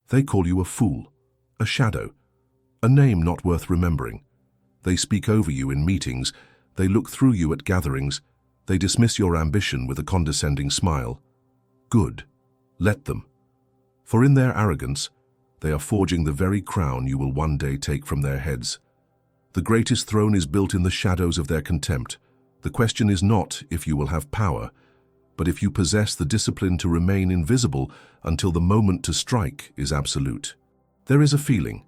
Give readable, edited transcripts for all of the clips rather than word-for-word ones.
They call you a fool, a shadow, a name not worth remembering. They speak over you in meetings, they look through you at gatherings, they dismiss your ambition with a condescending smile. Good, let them. For in their arrogance, they are forging the very crown you will one day take from their heads. The greatest throne is built in the shadows of their contempt. The question is not if you will have power, but if you possess the discipline to remain invisible until the moment to strike is absolute. There is a feeling,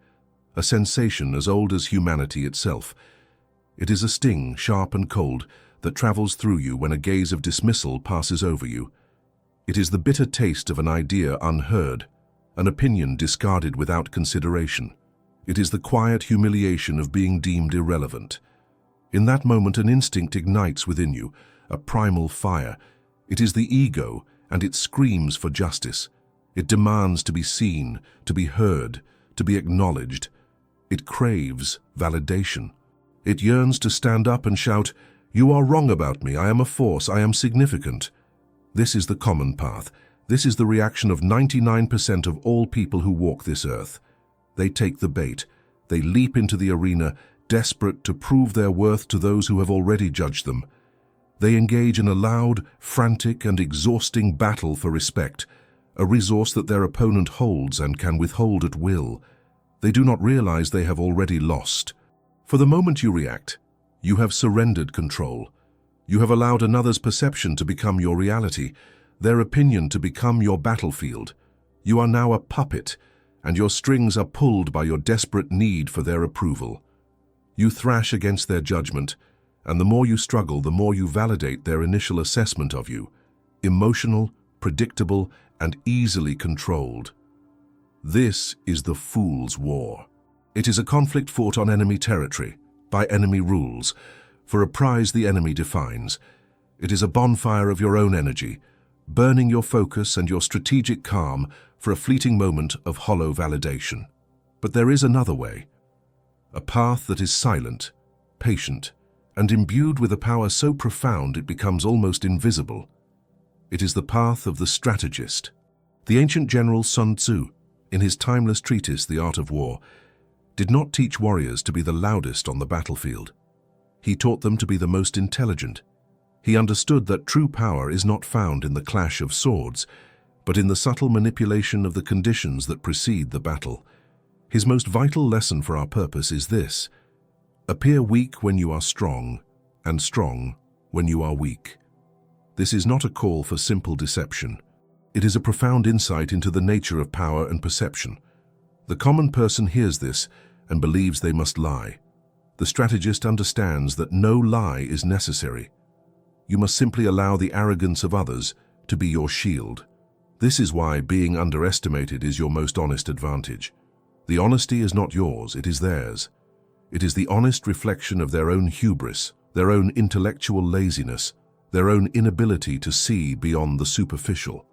a sensation as old as humanity itself. It is a sting, sharp and cold, that travels through you when a gaze of dismissal passes over you. It is the bitter taste of an idea unheard, an opinion discarded without consideration. It is the quiet humiliation of being deemed irrelevant. In that moment, an instinct ignites within you, a primal fire. It is the ego, and it screams for justice. It demands to be seen, to be heard, to be acknowledged. It craves validation. It yearns to stand up and shout, "You are wrong about me, I am a force, I am significant." This is the common path. This is the reaction of 99% of all people who walk this earth. They take the bait. They leap into the arena, desperate to prove their worth to those who have already judged them. They engage in a loud, frantic, and exhausting battle for respect, a resource that their opponent holds and can withhold at will. They do not realize they have already lost. For the moment you react, you have surrendered control. You have allowed another's perception to become your reality, their opinion to become your battlefield. You are now a puppet, and your strings are pulled by your desperate need for their approval. You thrash against their judgment, and the more you struggle, the more you validate their initial assessment of you. Emotional, predictable, and easily controlled. This is the fool's war. It is a conflict fought on enemy territory, by enemy rules, for a prize the enemy defines. It is a bonfire of your own energy, burning your focus and your strategic calm for a fleeting moment of hollow validation. But there is another way, a path that is silent, patient, and imbued with a power so profound it becomes almost invisible. It is the path of the strategist. The ancient general Sun Tzu, in his timeless treatise, The Art of War, did not teach warriors to be the loudest on the battlefield. He taught them to be the most intelligent. He understood that true power is not found in the clash of swords, but in the subtle manipulation of the conditions that precede the battle. His most vital lesson for our purpose is this: appear weak when you are strong, and strong when you are weak. This is not a call for simple deception. It is a profound insight into the nature of power and perception. The common person hears this and believes they must lie. The strategist understands that no lie is necessary. You must simply allow the arrogance of others to be your shield. This is why being underestimated is your most honest advantage. The honesty is not yours, it is theirs. It is the honest reflection of their own hubris, their own intellectual laziness, their own inability to see beyond the superficial.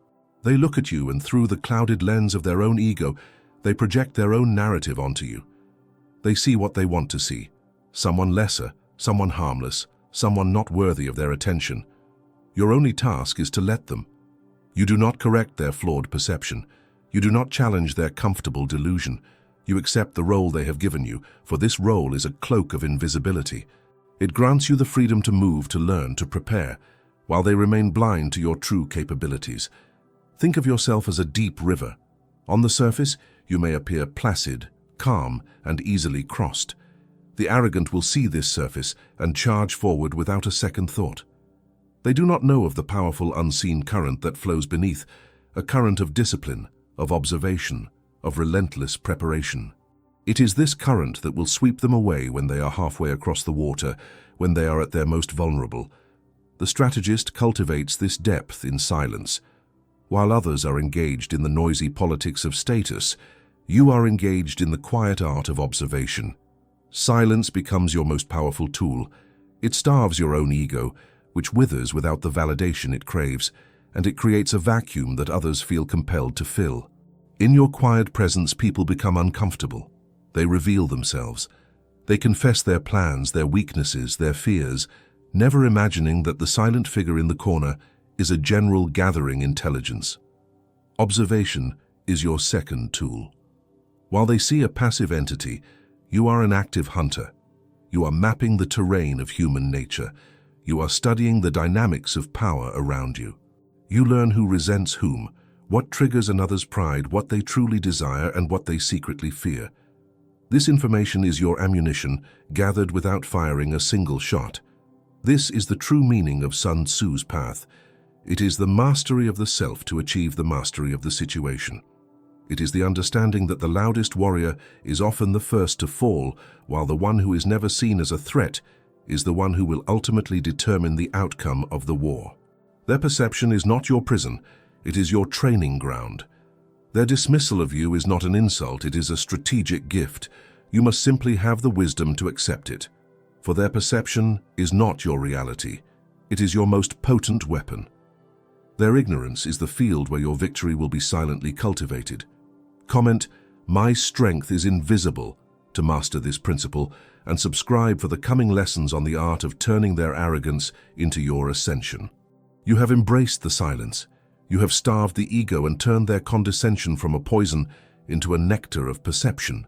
They look at you, and through the clouded lens of their own ego, they project their own narrative onto you. They see what they want to see: someone lesser, someone harmless, someone not worthy of their attention. Your only task is to let them. You do not correct their flawed perception. You do not challenge their comfortable delusion. You accept the role they have given you, for this role is a cloak of invisibility. It grants you the freedom to move, to learn, to prepare, while they remain blind to your true capabilities. Think of yourself as a deep river. On the surface, you may appear placid, calm, and easily crossed. The arrogant will see this surface and charge forward without a second thought. They do not know of the powerful unseen current that flows beneath, a current of discipline, of observation, of relentless preparation. It is this current that will sweep them away when they are halfway across the water, when they are at their most vulnerable. The strategist cultivates this depth in silence. While others are engaged in the noisy politics of status, you are engaged in the quiet art of observation. Silence becomes your most powerful tool. It starves your own ego, which withers without the validation it craves, and it creates a vacuum that others feel compelled to fill. In your quiet presence, people become uncomfortable. They reveal themselves. They confess their plans, their weaknesses, their fears, never imagining that the silent figure in the corner is a general gathering intelligence. Observation is your second tool. While they see a passive entity, you are an active hunter. You are mapping the terrain of human nature. You are studying the dynamics of power around you. You learn who resents whom, what triggers another's pride, what they truly desire, and what they secretly fear. This information is your ammunition, gathered without firing a single shot. This is the true meaning of Sun Tzu's path. It is the mastery of the self to achieve the mastery of the situation. It is the understanding that the loudest warrior is often the first to fall, while the one who is never seen as a threat is the one who will ultimately determine the outcome of the war. Their perception is not your prison, it is your training ground. Their dismissal of you is not an insult, it is a strategic gift. You must simply have the wisdom to accept it. For their perception is not your reality, it is your most potent weapon. Their ignorance is the field where your victory will be silently cultivated. Comment, "My strength is invisible," to master this principle, and subscribe for the coming lessons on the art of turning their arrogance into your ascension. You have embraced the silence. You have starved the ego and turned their condescension from a poison into a nectar of perception.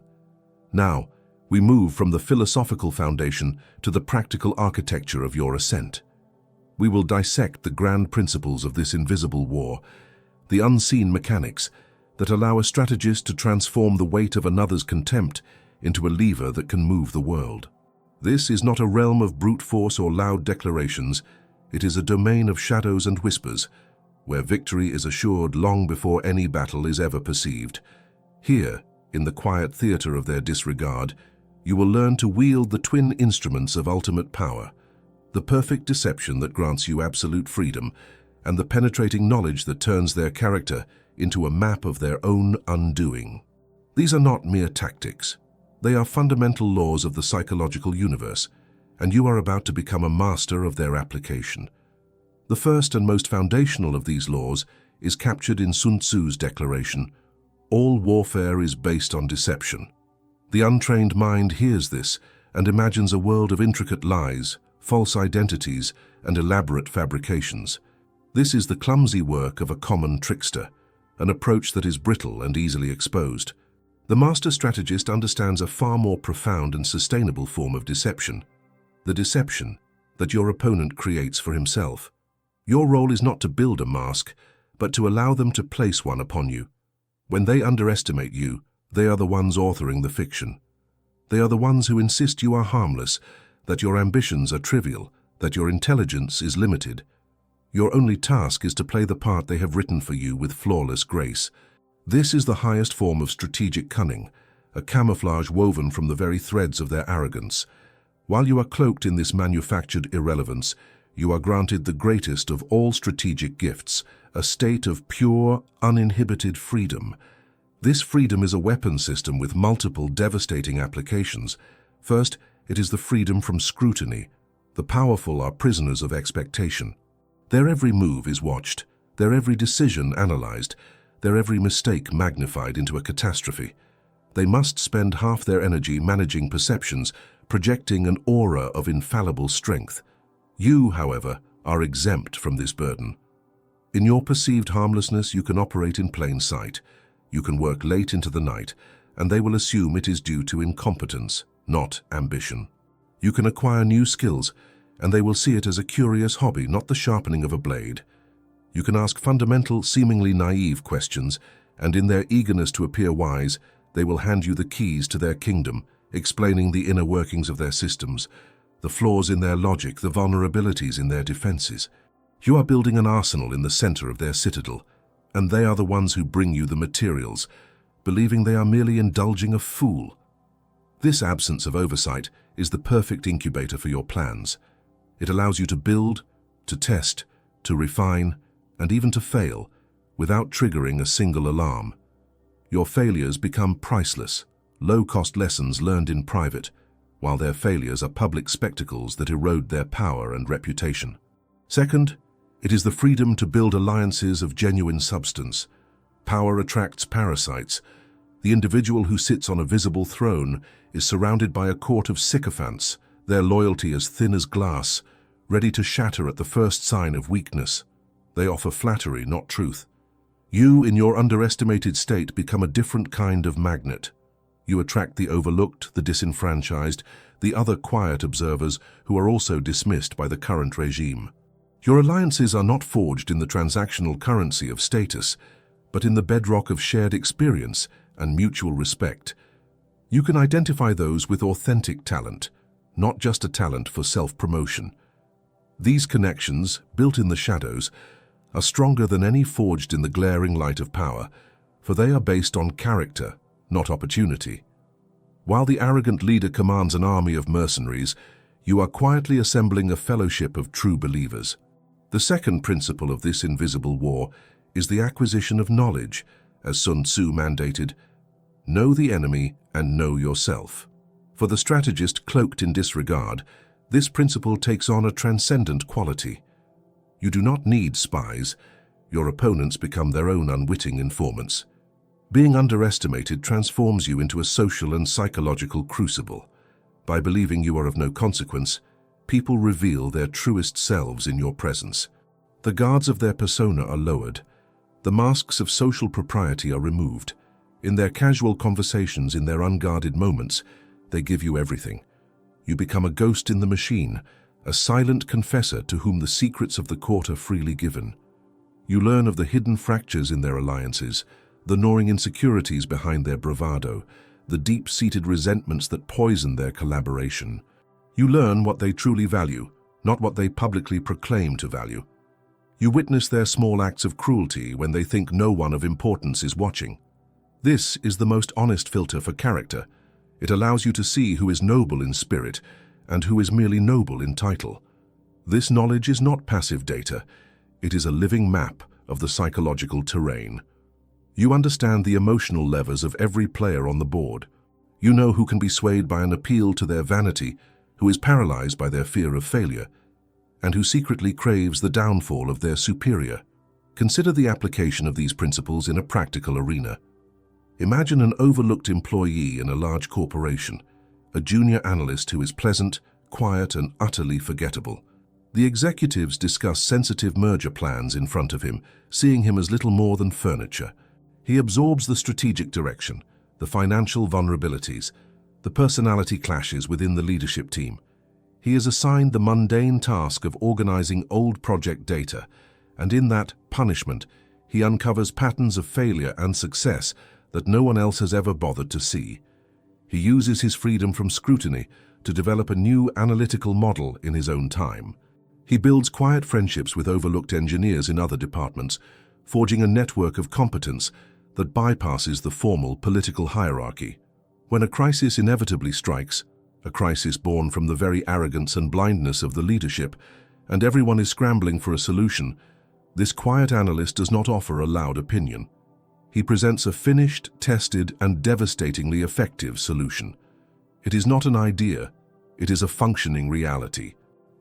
Now, we move from the philosophical foundation to the practical architecture of your ascent. We will dissect the grand principles of this invisible war, the unseen mechanics that allow a strategist to transform the weight of another's contempt into a lever that can move the world. This is not a realm of brute force or loud declarations. It is a domain of shadows and whispers, where victory is assured long before any battle is ever perceived. Here, in the quiet theater of their disregard, you will learn to wield the twin instruments of ultimate power, the perfect deception that grants you absolute freedom, and the penetrating knowledge that turns their character into a map of their own undoing. These are not mere tactics. They are fundamental laws of the psychological universe, and you are about to become a master of their application. The first and most foundational of these laws is captured in Sun Tzu's declaration: all warfare is based on deception. The untrained mind hears this and imagines a world of intricate lies, false identities, and elaborate fabrications. This is the clumsy work of a common trickster, an approach that is brittle and easily exposed. The master strategist understands a far more profound and sustainable form of deception, the deception that your opponent creates for himself. Your role is not to build a mask, but to allow them to place one upon you. When they underestimate you, they are the ones authoring the fiction. They are the ones who insist you are harmless, that your ambitions are trivial, that your intelligence is limited. Your only task is to play the part they have written for you with flawless grace. This is the highest form of strategic cunning, a camouflage woven from the very threads of their arrogance. While you are cloaked in this manufactured irrelevance, you are granted the greatest of all strategic gifts, a state of pure, uninhibited freedom. This freedom is a weapon system with multiple devastating applications. First, it is the freedom from scrutiny. The powerful are prisoners of expectation. Their every move is watched, their every decision analyzed, their every mistake magnified into a catastrophe. They must spend half their energy managing perceptions, projecting an aura of infallible strength. You, however, are exempt from this burden. In your perceived harmlessness, you can operate in plain sight. You can work late into the night, and they will assume it is due to incompetence, not ambition. You can acquire new skills, and they will see it as a curious hobby, not the sharpening of a blade. You can ask fundamental, seemingly naive questions, and in their eagerness to appear wise, they will hand you the keys to their kingdom, explaining the inner workings of their systems, the flaws in their logic, the vulnerabilities in their defenses. You are building an arsenal in the center of their citadel, and they are the ones who bring you the materials, believing they are merely indulging a fool. This absence of oversight is the perfect incubator for your plans. It allows you to build, to test, to refine, and even to fail, without triggering a single alarm. Your failures become priceless, low-cost lessons learned in private, while their failures are public spectacles that erode their power and reputation. Second, it is the freedom to build alliances of genuine substance. Power attracts parasites. The individual who sits on a visible throne is surrounded by a court of sycophants, their loyalty as thin as glass, ready to shatter at the first sign of weakness. They offer flattery, not truth. You, in your underestimated state, become a different kind of magnet. You attract the overlooked, the disenfranchised, the other quiet observers who are also dismissed by the current regime. Your alliances are not forged in the transactional currency of status, but in the bedrock of shared experience and mutual respect. You can identify those with authentic talent, not just a talent for self-promotion. These connections, built in the shadows, are stronger than any forged in the glaring light of power, for they are based on character, not opportunity. While the arrogant leader commands an army of mercenaries, you are quietly assembling a fellowship of true believers. The second principle of this invisible war is the acquisition of knowledge, as Sun Tzu mandated, know the enemy and know yourself. For the strategist cloaked in disregard, this principle takes on a transcendent quality. You do not need spies. Your opponents become their own unwitting informants. Being underestimated transforms you into a social and psychological crucible. By believing you are of no consequence, people reveal their truest selves in your presence. The guards of their persona are lowered. The masks of social propriety are removed. In their casual conversations, in their unguarded moments, they give you everything. You become a ghost in the machine, a silent confessor to whom the secrets of the court are freely given. You learn of the hidden fractures in their alliances, the gnawing insecurities behind their bravado, the deep-seated resentments that poison their collaboration. You learn what they truly value, not what they publicly proclaim to value. You witness their small acts of cruelty when they think no one of importance is watching. This is the most honest filter for character. It allows you to see who is noble in spirit and who is merely noble in title. This knowledge is not passive data. It is a living map of the psychological terrain. You understand the emotional levers of every player on the board. You know who can be swayed by an appeal to their vanity, who is paralyzed by their fear of failure, and who secretly craves the downfall of their superior. Consider the application of these principles in a practical arena. Imagine an overlooked employee in a large corporation, a junior analyst who is pleasant, quiet, and utterly forgettable. The executives discuss sensitive merger plans in front of him, seeing him as little more than furniture. He absorbs the strategic direction, the financial vulnerabilities, the personality clashes within the leadership team. He is assigned the mundane task of organizing old project data, and in that punishment, he uncovers patterns of failure and success that no one else has ever bothered to see. He uses his freedom from scrutiny to develop a new analytical model in his own time. He builds quiet friendships with overlooked engineers in other departments, forging a network of competence that bypasses the formal political hierarchy. When a crisis inevitably strikes, a crisis born from the very arrogance and blindness of the leadership, and everyone is scrambling for a solution, this quiet analyst does not offer a loud opinion. He presents a finished, tested, and devastatingly effective solution. It is not an idea, it is a functioning reality.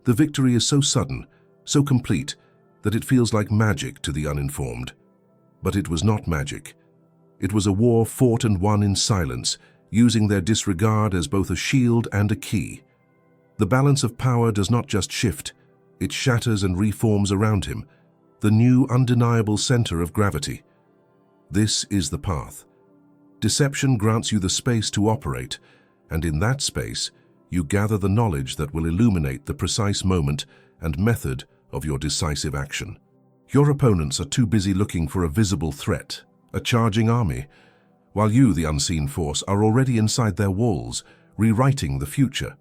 The victory is so sudden, so complete, that it feels like magic to the uninformed. But it was not magic. It was a war fought and won in silence, using their disregard as both a shield and a key. The balance of power does not just shift, it shatters and reforms around him, the new undeniable center of gravity. This is the path. Deception grants you the space to operate, and in that space, you gather the knowledge that will illuminate the precise moment and method of your decisive action. Your opponents are too busy looking for a visible threat, a charging army, while you, the unseen force, are already inside their walls, rewriting the future.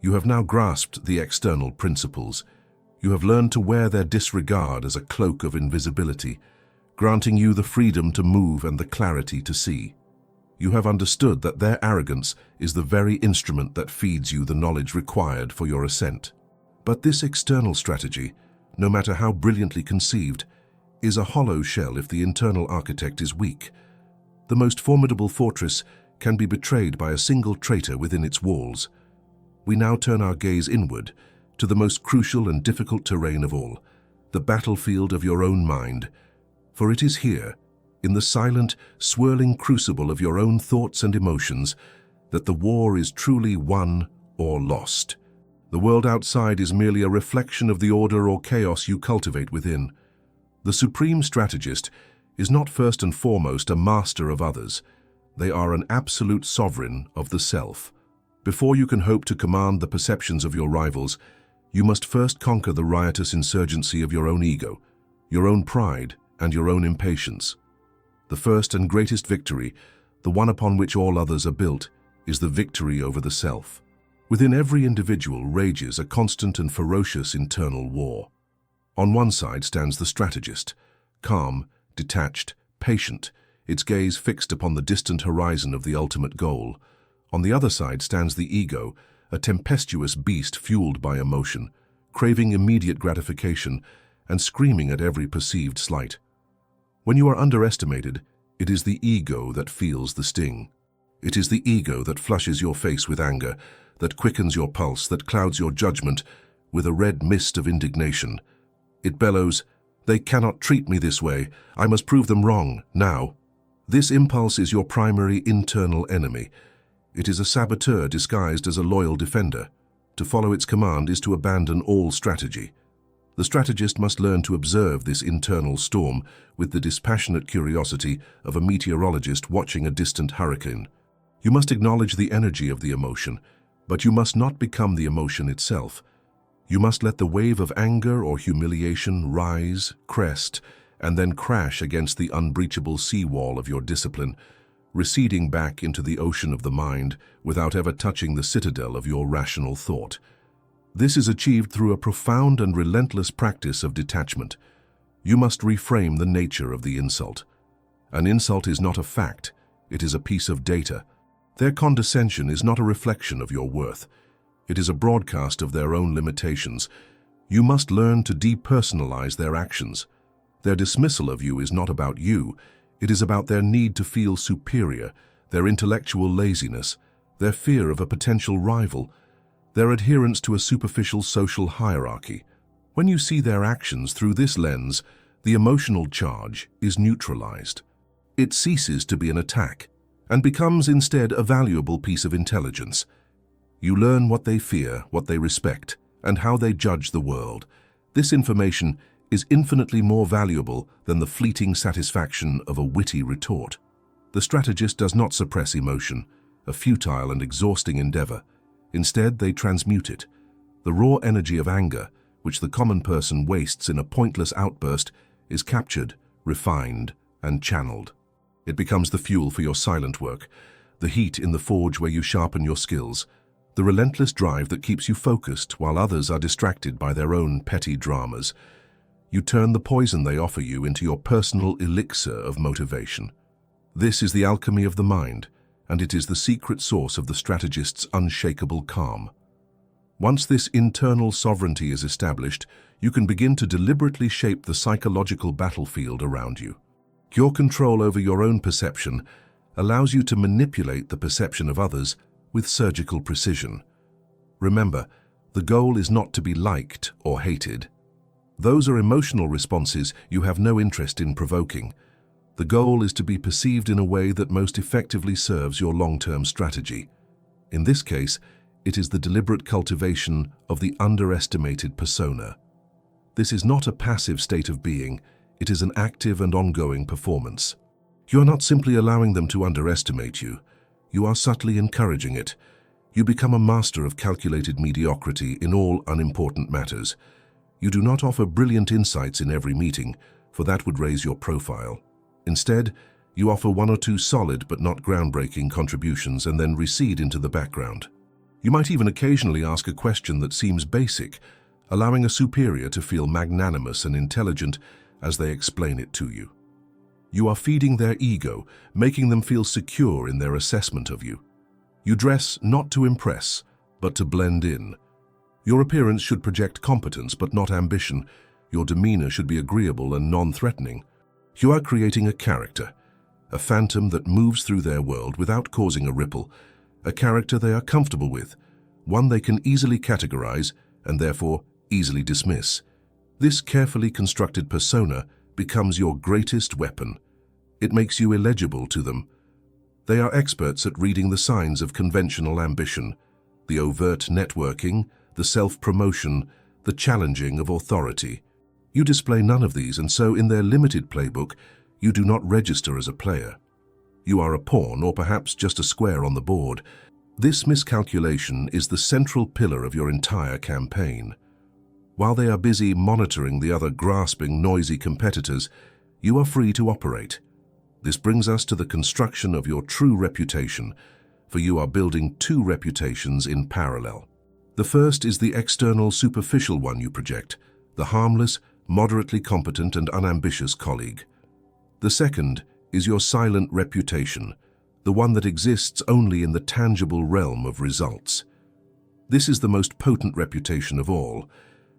You have now grasped the external principles. You have learned to wear their disregard as a cloak of invisibility, granting you the freedom to move and the clarity to see. You have understood that their arrogance is the very instrument that feeds you the knowledge required for your ascent. But this external strategy, no matter how brilliantly conceived, is a hollow shell if the internal architect is weak. The most formidable fortress can be betrayed by a single traitor within its walls. We now turn our gaze inward, to the most crucial and difficult terrain of all, the battlefield of your own mind. For it is here, in the silent, swirling crucible of your own thoughts and emotions, that the war is truly won or lost. The world outside is merely a reflection of the order or chaos you cultivate within. The supreme strategist is not first and foremost a master of others. They are an absolute sovereign of the self. Before you can hope to command the perceptions of your rivals, you must first conquer the riotous insurgency of your own ego, your own pride, and your own impatience. The first and greatest victory, the one upon which all others are built, is the victory over the self. Within every individual rages a constant and ferocious internal war. On one side stands the strategist, calm, detached, patient, its gaze fixed upon the distant horizon of the ultimate goal. On the other side stands the ego, a tempestuous beast fueled by emotion, craving immediate gratification and screaming at every perceived slight. When you are underestimated, it is the ego that feels the sting. It is the ego that flushes your face with anger, that quickens your pulse, that clouds your judgment with a red mist of indignation. It bellows, "They cannot treat me this way. I must prove them wrong, now." This impulse is your primary internal enemy. It is a saboteur disguised as a loyal defender. To follow its command is to abandon all strategy. The strategist must learn to observe this internal storm with the dispassionate curiosity of a meteorologist watching a distant hurricane. You must acknowledge the energy of the emotion, but you must not become the emotion itself. You must let the wave of anger or humiliation rise, crest, and then crash against the unbreachable seawall of your discipline, receding back into the ocean of the mind without ever touching the citadel of your rational thought. This is achieved through a profound and relentless practice of detachment. You must reframe the nature of the insult. An insult is not a fact, it is a piece of data. Their condescension is not a reflection of your worth. It is a broadcast of their own limitations. You must learn to depersonalize their actions. Their dismissal of you is not about you. It is about their need to feel superior, their intellectual laziness, their fear of a potential rival, their adherence to a superficial social hierarchy. When you see their actions through this lens, the emotional charge is neutralized. It ceases to be an attack and becomes instead a valuable piece of intelligence. You learn what they fear, what they respect, and how they judge the world. This information is infinitely more valuable than the fleeting satisfaction of a witty retort. The strategist does not suppress emotion, a futile and exhausting endeavor. Instead, they transmute it. The raw energy of anger, which the common person wastes in a pointless outburst, is captured, refined, and channeled. It becomes the fuel for your silent work, the heat in the forge where you sharpen your skills, the relentless drive that keeps you focused while others are distracted by their own petty dramas. You turn the poison they offer you into your personal elixir of motivation. This is the alchemy of the mind, and it is the secret source of the strategist's unshakable calm. Once this internal sovereignty is established, you can begin to deliberately shape the psychological battlefield around you. Your control over your own perception allows you to manipulate the perception of others with surgical precision. Remember, the goal is not to be liked or hated. Those are emotional responses you have no interest in provoking. The goal is to be perceived in a way that most effectively serves your long-term strategy. In this case, it is the deliberate cultivation of the underestimated persona. This is not a passive state of being, it is an active and ongoing performance. You are not simply allowing them to underestimate you, you are subtly encouraging it. You become a master of calculated mediocrity in all unimportant matters. You do not offer brilliant insights in every meeting, for that would raise your profile. Instead, you offer one or two solid but not groundbreaking contributions and then recede into the background. You might even occasionally ask a question that seems basic, allowing a superior to feel magnanimous and intelligent as they explain it to you. You are feeding their ego, making them feel secure in their assessment of you. You dress not to impress, but to blend in. Your appearance should project competence but not ambition. Your demeanor should be agreeable and non-threatening. You are creating a character, a phantom that moves through their world without causing a ripple, a character they are comfortable with, one they can easily categorize and therefore easily dismiss. This carefully constructed persona becomes your greatest weapon. It makes you illegible to them. They are experts at reading the signs of conventional ambition, the overt networking, the self-promotion, the challenging of authority. You display none of these, and so in their limited playbook, You do not register as a player. You are a pawn or perhaps just a square on the board. This miscalculation is the central pillar of your entire campaign. While they are busy monitoring the other grasping, noisy competitors, you are free to operate. This brings us to the construction of your true reputation, for you are building two reputations in parallel. The first is the external, superficial one you project, the harmless, moderately competent and unambitious colleague. The second is your silent reputation, the one that exists only in the tangible realm of results. This is the most potent reputation of all,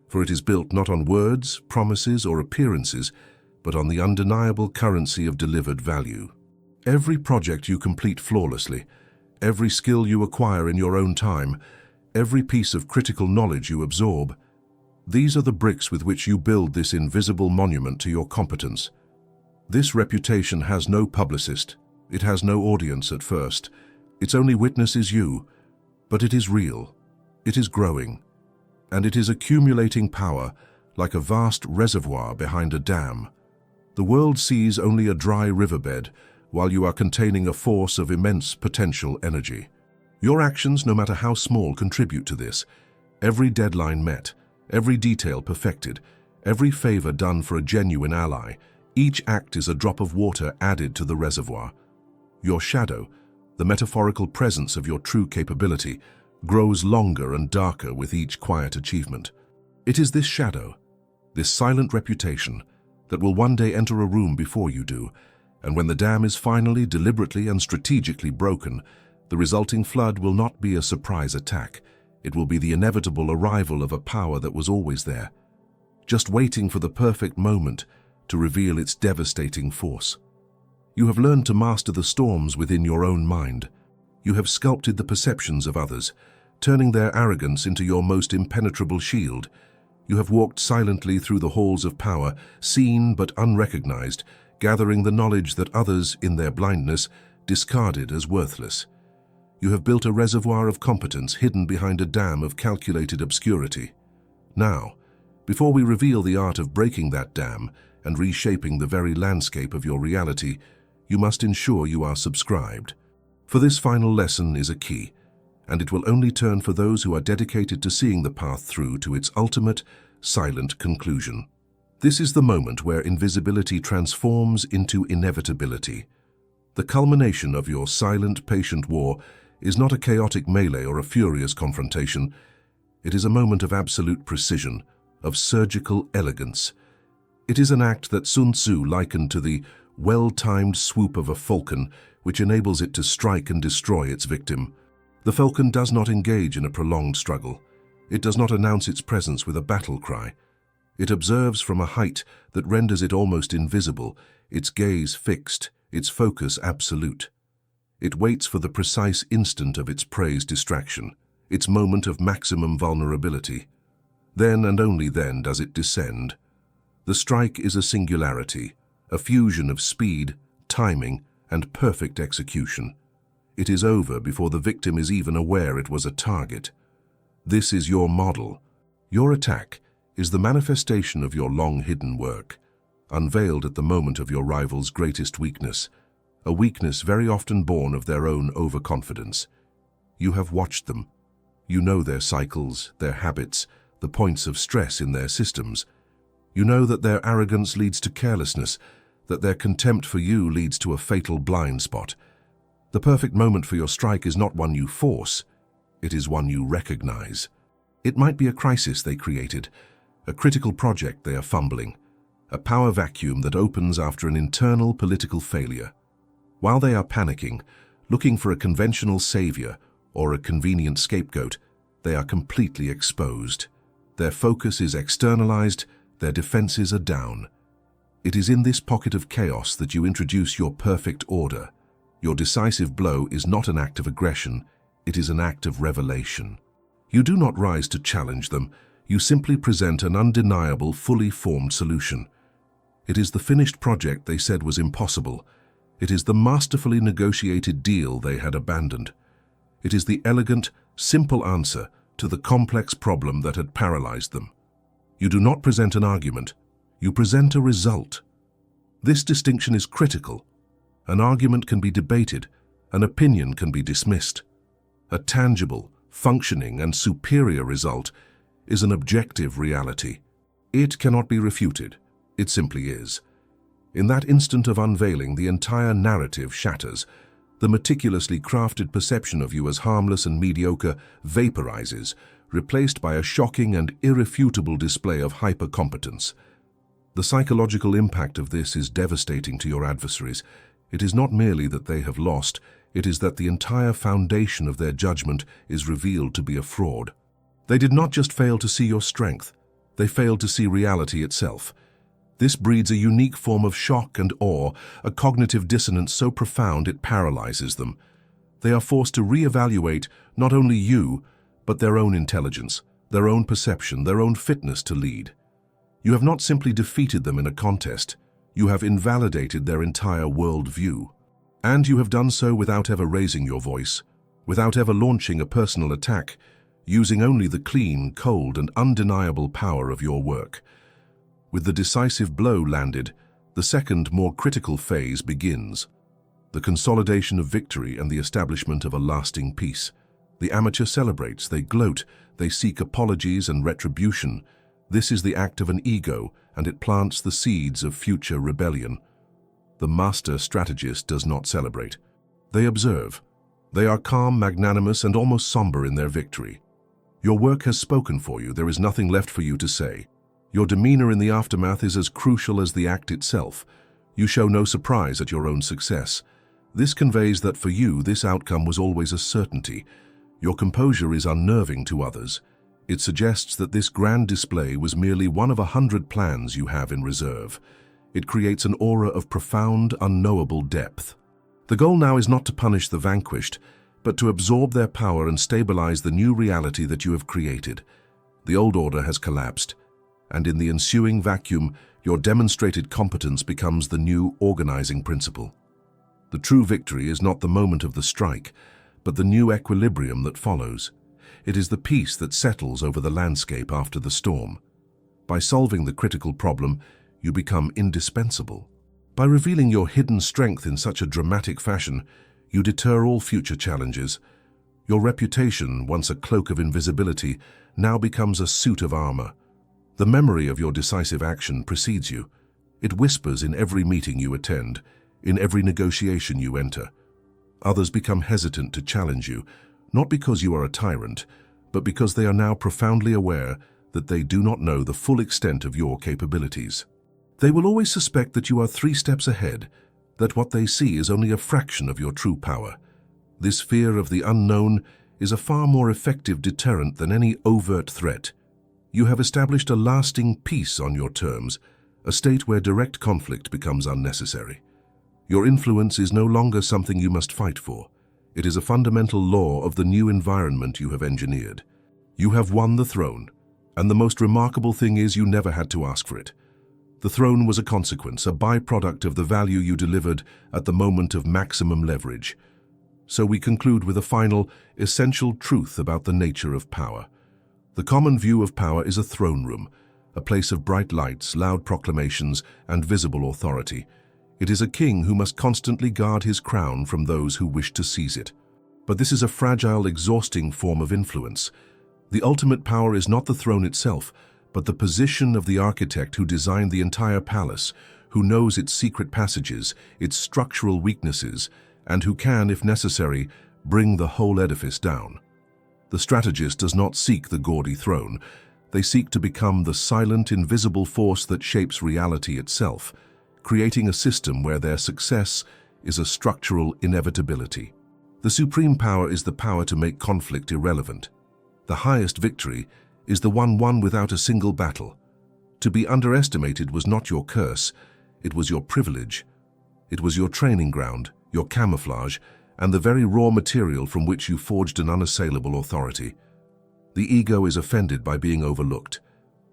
for it is built not on words, promises, or appearances, but on the undeniable currency of delivered value. Every project you complete flawlessly, every skill you acquire in your own time, every piece of critical knowledge you absorb, these are the bricks with which you build this invisible monument to your competence. This reputation has no publicist, it has no audience at first, its only witness is you, but it is real, it is growing, and it is accumulating power like a vast reservoir behind a dam. The world sees only a dry riverbed, while you are containing a force of immense potential energy. Your actions, no matter how small, contribute to this. Every deadline met, every detail perfected, every favor done for a genuine ally, each act is a drop of water added to the reservoir. Your shadow, the metaphorical presence of your true capability, grows longer and darker with each quiet achievement. It is this shadow, this silent reputation, that will one day enter a room before you do, and when the dam is finally, deliberately and strategically broken, the resulting flood will not be a surprise attack. It will be the inevitable arrival of a power that was always there, just waiting for the perfect moment to reveal its devastating force. You have learned to master the storms within your own mind. You have sculpted the perceptions of others, turning their arrogance into your most impenetrable shield. You have walked silently through the halls of power, seen but unrecognized, gathering the knowledge that others, in their blindness, discarded as worthless. You have built a reservoir of competence hidden behind a dam of calculated obscurity. Now, before we reveal the art of breaking that dam and reshaping the very landscape of your reality, you must ensure you are subscribed. For this final lesson is a key, and it will only turn for those who are dedicated to seeing the path through to its ultimate, silent conclusion. This is the moment where invisibility transforms into inevitability. The culmination of your silent, patient war is not a chaotic melee or a furious confrontation. It is a moment of absolute precision, of surgical elegance. It is an act that Sun Tzu likened to the well-timed swoop of a falcon, which enables it to strike and destroy its victim. The falcon does not engage in a prolonged struggle. It does not announce its presence with a battle cry. It observes from a height that renders it almost invisible, its gaze fixed, its focus absolute. It waits for the precise instant of its prey's distraction, its moment of maximum vulnerability. Then and only then does it descend. The strike is a singularity, a fusion of speed, timing, and perfect execution. It is over before the victim is even aware it was a target. This is your model. Your attack is the manifestation of your long-hidden work, unveiled at the moment of your rival's greatest weakness, a weakness very often born of their own overconfidence. You have watched them. You know their cycles, their habits, the points of stress in their systems. You know that their arrogance leads to carelessness, that their contempt for you leads to a fatal blind spot. The perfect moment for your strike is not one you force, it is one you recognize. It might be a crisis they created, a critical project they are fumbling, a power vacuum that opens after an internal political failure. While they are panicking, looking for a conventional savior or a convenient scapegoat, they are completely exposed. Their focus is externalized, their defenses are down. It is in this pocket of chaos that you introduce your perfect order. Your decisive blow is not an act of aggression, it is an act of revelation. You do not rise to challenge them, you simply present an undeniable, fully formed solution. It is the finished project they said was impossible. It is the masterfully negotiated deal they had abandoned. It is the elegant, simple answer to the complex problem that had paralyzed them. You do not present an argument, you present a result. This distinction is critical. An argument can be debated, an opinion can be dismissed. A tangible, functioning, and superior result is an objective reality. It cannot be refuted. It simply is. In that instant of unveiling, the entire narrative shatters. The meticulously crafted perception of you as harmless and mediocre vaporizes, replaced by a shocking and irrefutable display of hyper-competence. The psychological impact of this is devastating to your adversaries. It is not merely that they have lost, it is that the entire foundation of their judgment is revealed to be a fraud. They did not just fail to see your strength, they failed to see reality itself. This breeds a unique form of shock and awe, a cognitive dissonance so profound it paralyzes them. They are forced to reevaluate not only you, but their own intelligence, their own perception, their own fitness to lead. You have not simply defeated them in a contest, you have invalidated their entire worldview. And you have done so without ever raising your voice, without ever launching a personal attack, using only the clean, cold, and undeniable power of your work. With the decisive blow landed, the second, more critical phase begins. The consolidation of victory and the establishment of a lasting peace. The amateur celebrates, they gloat, they seek apologies and retribution. This is the act of an ego, and it plants the seeds of future rebellion. The master strategist does not celebrate. They observe. They are calm, magnanimous, and almost somber in their victory. Your work has spoken for you, there is nothing left for you to say. Your demeanor in the aftermath is as crucial as the act itself. You show no surprise at your own success. This conveys that for you, this outcome was always a certainty. Your composure is unnerving to others. It suggests that this grand display was merely one of 100 plans you have in reserve. It creates an aura of profound, unknowable depth. The goal now is not to punish the vanquished, but to absorb their power and stabilize the new reality that you have created. The old order has collapsed, and in the ensuing vacuum, your demonstrated competence becomes the new organizing principle. The true victory is not the moment of the strike, but the new equilibrium that follows. It is the peace that settles over the landscape after the storm. By solving the critical problem, you become indispensable. By revealing your hidden strength in such a dramatic fashion, you deter all future challenges. Your reputation, once a cloak of invisibility, now becomes a suit of armor. The memory of your decisive action precedes you. It whispers in every meeting you attend, in every negotiation you enter. Others become hesitant to challenge you, not because you are a tyrant, but because they are now profoundly aware that they do not know the full extent of your capabilities. They will always suspect that you are 3 steps ahead, that what they see is only a fraction of your true power. This fear of the unknown is a far more effective deterrent than any overt threat. You have established a lasting peace on your terms, a state where direct conflict becomes unnecessary. Your influence is no longer something you must fight for. It is a fundamental law of the new environment you have engineered. You have won the throne, and the most remarkable thing is you never had to ask for it. The throne was a consequence, a byproduct of the value you delivered at the moment of maximum leverage. So we conclude with a final, essential truth about the nature of power. The common view of power is a throne room, a place of bright lights, loud proclamations, and visible authority. It is a king who must constantly guard his crown from those who wish to seize it. But this is a fragile, exhausting form of influence. The ultimate power is not the throne itself, but the position of the architect who designed the entire palace, who knows its secret passages, its structural weaknesses, and who can, if necessary, bring the whole edifice down. The strategist does not seek the gaudy throne. They seek to become the silent, invisible force that shapes reality itself, creating a system where their success is a structural inevitability. The supreme power is the power to make conflict irrelevant. The highest victory is the one won without a single battle. To be underestimated was not your curse, it was your privilege. It was your training ground, your camouflage, and the very raw material from which you forged an unassailable authority. The ego is offended by being overlooked.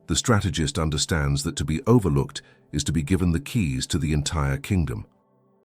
The strategist understands that to be overlooked is to be given the keys to the entire kingdom.